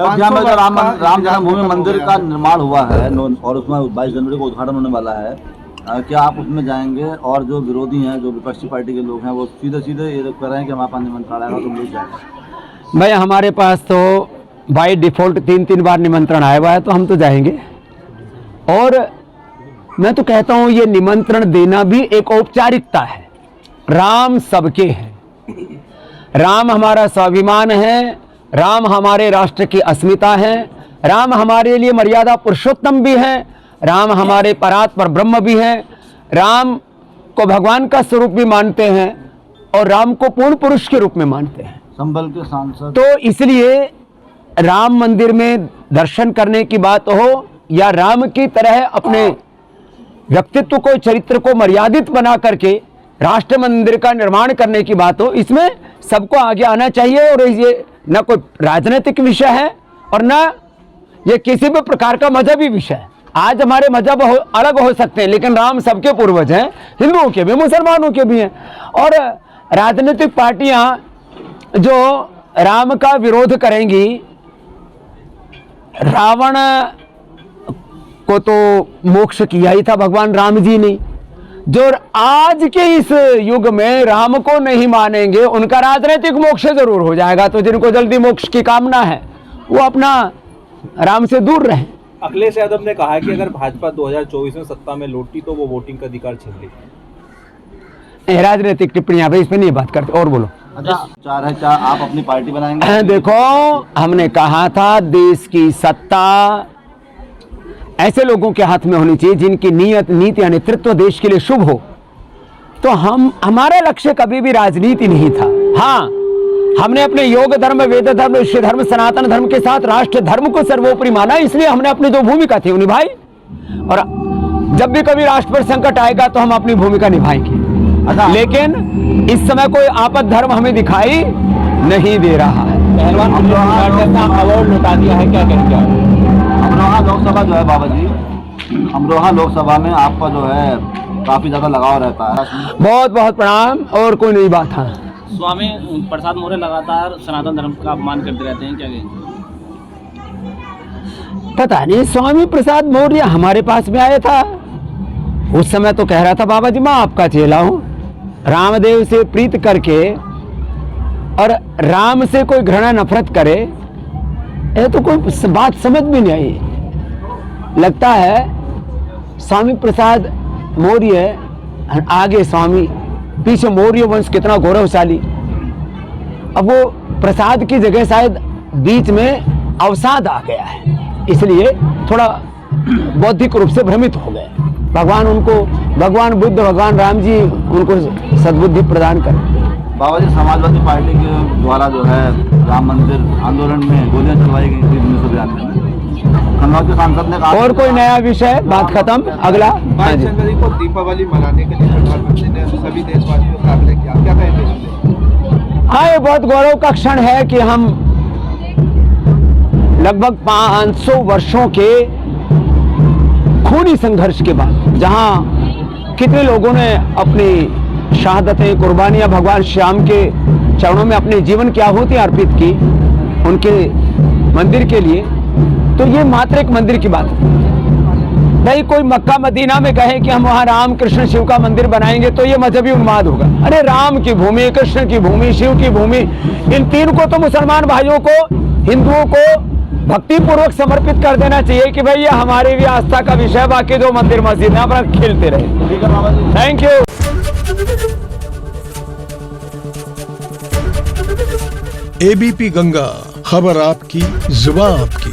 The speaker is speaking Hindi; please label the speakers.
Speaker 1: अयोध्या में जो राम जन्मभूमि मंदिर का निर्माण हुआ है और उसमें 22 जनवरी को उद्घाटन होने वाला है, क्या आप उसमें जाएंगे? और जो विरोधी हैं, जो विपक्षी पार्टी के लोग हैं, वो सीधे सीधे ये कह रहे हैं कि हमारे पास निमंत्रण आएगा तुम लोग जाएंगे।
Speaker 2: भाई हमारे पास तो बाई डिफॉल्ट 3 बार निमंत्रण आया हुआ है, तो हम तो जाएंगे। और मैं तो कहता हूँ ये निमंत्रण देना भी एक औपचारिकता है। राम सबके हैं, राम हमारा स्वाभिमान है, राम हमारे राष्ट्र की अस्मिता है, राम हमारे लिए मर्यादा पुरुषोत्तम भी है, राम हमारे परात पर ब्रह्म भी हैं, राम को भगवान का स्वरूप भी मानते हैं और राम को पूर्ण पुरुष के रूप में मानते हैं।
Speaker 1: संभल के सांसद
Speaker 2: तो इसलिए राम मंदिर में दर्शन करने की बात हो या राम की तरह अपने व्यक्तित्व को, चरित्र को मर्यादित बना करके राष्ट्र मंदिर का निर्माण करने की बात हो, इसमें सबको आगे आना चाहिए। और ये न कोई राजनीतिक विषय है और न ये किसी भी प्रकार का मजहबी विषय है। आज हमारे मजहब अलग हो सकते हैं, लेकिन राम सबके पूर्वज हैं, हिंदुओं के भी, मुसलमानों के भी हैं। और राजनीतिक पार्टियां जो राम का विरोध करेंगी, रावण को तो मोक्ष किया ही था भगवान राम जी ने। जो आज के इस युग में राम को नहीं मानेंगे, उनका राजनीतिक मोक्ष जरूर हो जाएगा। तो जिनको जल्दी मोक्ष की कामना है वो अपना राम से दूर रहें।
Speaker 3: अखिलेश यादव ने कहा है कि अगर भाजपा 2024 में सत्ता में लौटी तो वो वोटिंग का अधिकार छीन लेगी।
Speaker 2: राजनीतिक टिप्पणियां भाई इस पे नहीं बात करते। और बोलो।
Speaker 1: अच्छा, क्या आप अपनी पार्टी बनाएंगे?
Speaker 2: देखो, हमने कहा था देश की सत्ता ऐसे लोगों के हाथ में होनी चाहिए जिनकी नीयत, नीति या नेतृत्व देश के लिए शुभ हो। तो हमारा लक्ष्य कभी भी राजनीति नहीं था। हाँ, हमने अपने योग धर्म, वेद धर्म, ऋषि धर्म, सनातन धर्म के साथ राष्ट्र धर्म को सर्वोपरि माना, इसलिए हमने अपनी जो भूमिका थी वो निभाई। और जब भी कभी राष्ट्र पर संकट आएगा तो हम अपनी भूमिका निभाएंगे। लेकिन इस समय कोई आपद धर्म हमें दिखाई नहीं दे रहा है।
Speaker 3: पहलवान अवार्ड लौटा दिया है, क्या करेंगे?
Speaker 1: अमरोहा लोकसभा जो है बाबा जी, अमरोहा लोकसभा में आपका जो है काफी ज्यादा लगाव रहता है।
Speaker 2: बहुत बहुत प्रणाम। और कोई नई बात है?
Speaker 4: स्वामी प्रसाद मौर्य लगातार सनातन धर्म का अपमान करते रहते हैं, क्या कहेंगे?
Speaker 2: पता नहीं, स्वामी प्रसाद मौर्य हमारे पास में आया था, उस समय तो कह रहा था बाबा जी मैं आपका चेला हूं। रामदेव से प्रीत करके और राम से कोई घृणा नफरत करे, ये तो कोई बात समझ भी नहीं आई। लगता है स्वामी प्रसाद मौर्य आगे स्वामी, पीछे मौर्य वंश कितना गौरवशाली। अब वो प्रसाद की जगह शायद बीच में अवसाद आ गया है, इसलिए थोड़ा बौद्धिक रूप से भ्रमित हो गए। भगवान उनको, भगवान बुद्ध, भगवान राम जी उनको सद्बुद्धि प्रदान करें।
Speaker 1: बाबा जी, समाजवादी पार्टी के द्वारा जो है राम मंदिर आंदोलन में गोलियां चलवाई गई थी 1992 में। कन्नौज के सांसद ने कहा।
Speaker 2: और कोई नया विषय? बात खत्म। अगला।
Speaker 5: 22 जनवरी को दीपावली मनाने के लिए प्रधानमंत्री ने सभी देशवासियों का आग्रह किया, क्या कहेंगे?
Speaker 2: हाँ, ये बहुत गौरव का क्षण है कि हम लगभग 500 वर्षों के खूनी संघर्ष के बाद, जहां कितने लोगों ने अपनी शहादतें, कुर्बानियां भगवान श्याम के चरणों में अपने जीवन की आहुति अर्पित की उनके मंदिर के लिए, तो ये मात्र एक मंदिर की बात है। नहीं कोई मक्का मदीना में कहे कि हम वहां राम कृष्ण शिव का मंदिर बनाएंगे तो ये मजहबी उन्माद होगा। अरे राम की भूमि, कृष्ण की भूमि, शिव की भूमि, इन तीन को तो मुसलमान भाइयों को, हिंदुओं को भक्ति पूर्वक समर्पित कर देना चाहिए कि भाई ये हमारी भी आस्था का विषय, बाकी जो मंदिर मस्जिद है अपना खेलते रहे। Thank you.
Speaker 6: एबीपी गंगा, खबर आपकी, जुबान आपकी।